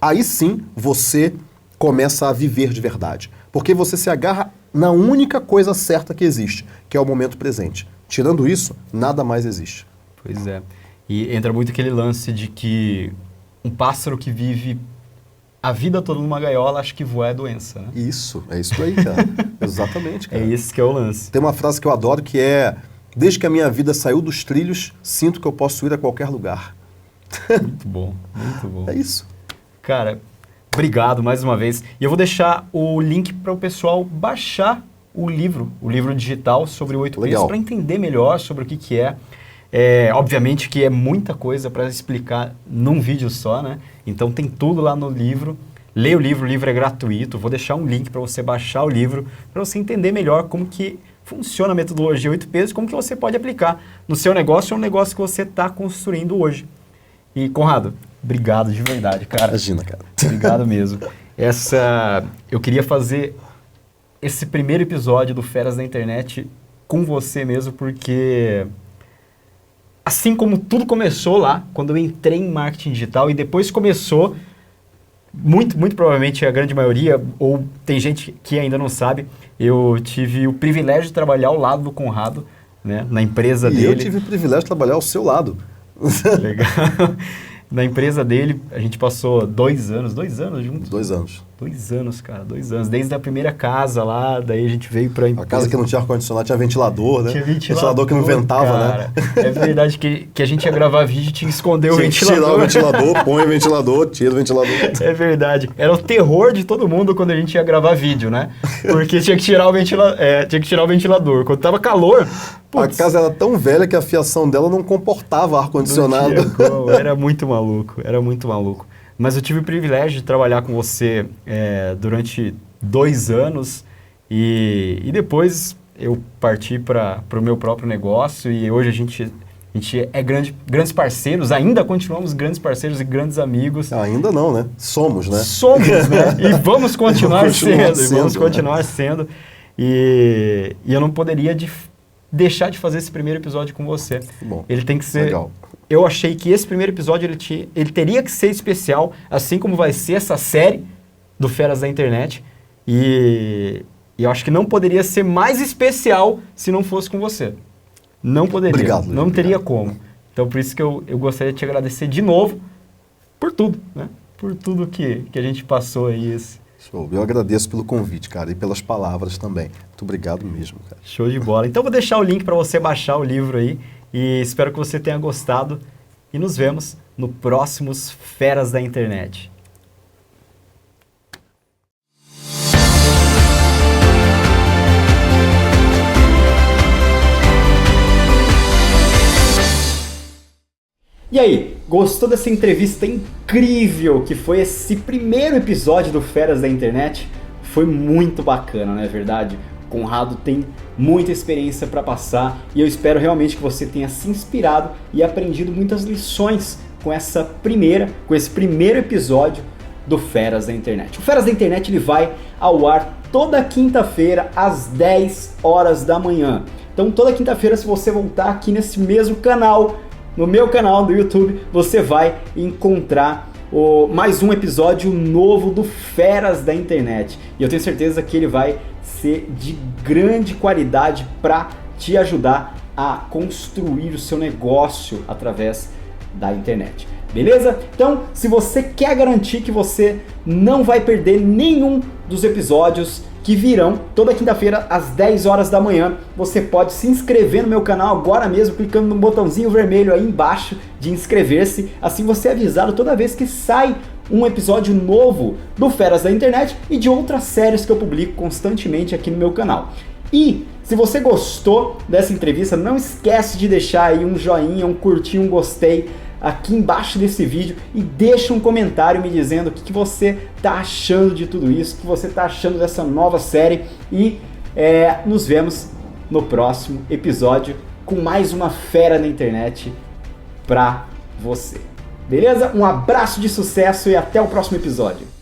aí sim você começa a viver de verdade. Porque você se agarra na única coisa certa que existe, que é o momento presente. Tirando isso, nada mais existe. Pois é. E entra muito aquele lance de que um pássaro que vive a vida toda numa gaiola, acha que voar é doença, né? Isso, é isso aí, cara. Exatamente, cara. É esse que é o lance. Tem uma frase que eu adoro que é: desde que a minha vida saiu dos trilhos, sinto que eu posso ir a qualquer lugar. Muito bom, muito bom. É isso. Cara, obrigado mais uma vez. E eu vou deixar o link para o pessoal baixar o livro digital sobre o 8Ps, para entender melhor sobre o que é. Obviamente que é muita coisa para explicar num vídeo só, né? Então tem tudo lá no livro. Leia o livro é gratuito. Vou deixar um link para você baixar o livro, para você entender melhor como que funciona a metodologia 8Ps, como que você pode aplicar no seu negócio ou no negócio que você está construindo hoje. E, Conrado, obrigado de verdade, cara. Imagina, cara. Obrigado mesmo. Eu queria fazer esse primeiro episódio do Feras da Internet com você mesmo, porque assim como tudo começou lá, quando eu entrei em marketing digital, e depois começou, muito provavelmente a grande maioria, ou tem gente que ainda não sabe, eu tive o privilégio de trabalhar ao lado do Conrado, né, na empresa dele. E eu tive o privilégio de trabalhar ao seu lado. Legal. Na empresa dele, a gente passou 2 anos juntos? 2 anos. 2 anos, cara, 2 anos. Desde a primeira casa lá, daí a gente veio pra empresa. A casa que não tinha ar-condicionado, tinha ventilador, né? Tinha ventilador que não ventava, cara, né? É verdade que a gente ia gravar vídeo e tinha que esconder o ventilador. Tirar o ventilador, põe o ventilador, tira o ventilador. É verdade. Era o terror de todo mundo quando a gente ia gravar vídeo, né? Porque tinha que tirar o ventilador. Quando tava calor... Putz, a casa era tão velha que a fiação dela não comportava ar-condicionado. Era muito maluco. Mas eu tive o privilégio de trabalhar com você durante 2 anos e depois eu parti para o meu próprio negócio e hoje a gente é grandes parceiros, ainda continuamos grandes parceiros e grandes amigos. Ainda não, né? Somos, né? Somos, né? E vamos continuar sendo. E eu não poderia deixar de fazer esse primeiro episódio com você. Bom, ele tem que ser... Legal. Eu achei que esse primeiro episódio ele teria que ser especial, assim como vai ser essa série do Feras da Internet. E eu acho que não poderia ser mais especial se não fosse com você. Não poderia. Obrigado, não teria como. Então, por isso que eu gostaria de te agradecer de novo por tudo, né? Por tudo que a gente passou aí. Show. Eu agradeço pelo convite, cara, e pelas palavras também. Muito obrigado mesmo, cara. Show de bola. Então, vou deixar o link para você baixar o livro aí. E espero que você tenha gostado. E nos vemos no próximos Feras da Internet. E aí, gostou dessa entrevista incrível que foi esse primeiro episódio do Feras da Internet? Foi muito bacana, não é verdade? Conrado tem muita experiência para passar e eu espero realmente que você tenha se inspirado e aprendido muitas lições com esse primeiro episódio do Feras da Internet. O Feras da Internet ele vai ao ar toda quinta-feira às 10 horas da manhã. Então toda quinta-feira, se você voltar aqui nesse mesmo canal, no meu canal do YouTube, você vai encontrar mais um episódio novo do Feras da Internet. E eu tenho certeza que ele vai ser de grande qualidade para te ajudar a construir o seu negócio através da internet. Beleza? Então, se você quer garantir que você não vai perder nenhum dos episódios que virão toda quinta-feira às 10 horas da manhã, você pode se inscrever no meu canal agora mesmo, clicando no botãozinho vermelho aí embaixo de inscrever-se. Assim você é avisado toda vez que sai um episódio novo do Feras da Internet e de outras séries que eu publico constantemente aqui no meu canal. E se você gostou dessa entrevista, não esquece de deixar aí um joinha, um curtir, um gostei aqui embaixo desse vídeo e deixa um comentário me dizendo o que você está achando de tudo isso, o que você está achando dessa nova série e nos vemos no próximo episódio com mais uma fera na internet pra você. Beleza? Um abraço de sucesso e até o próximo episódio.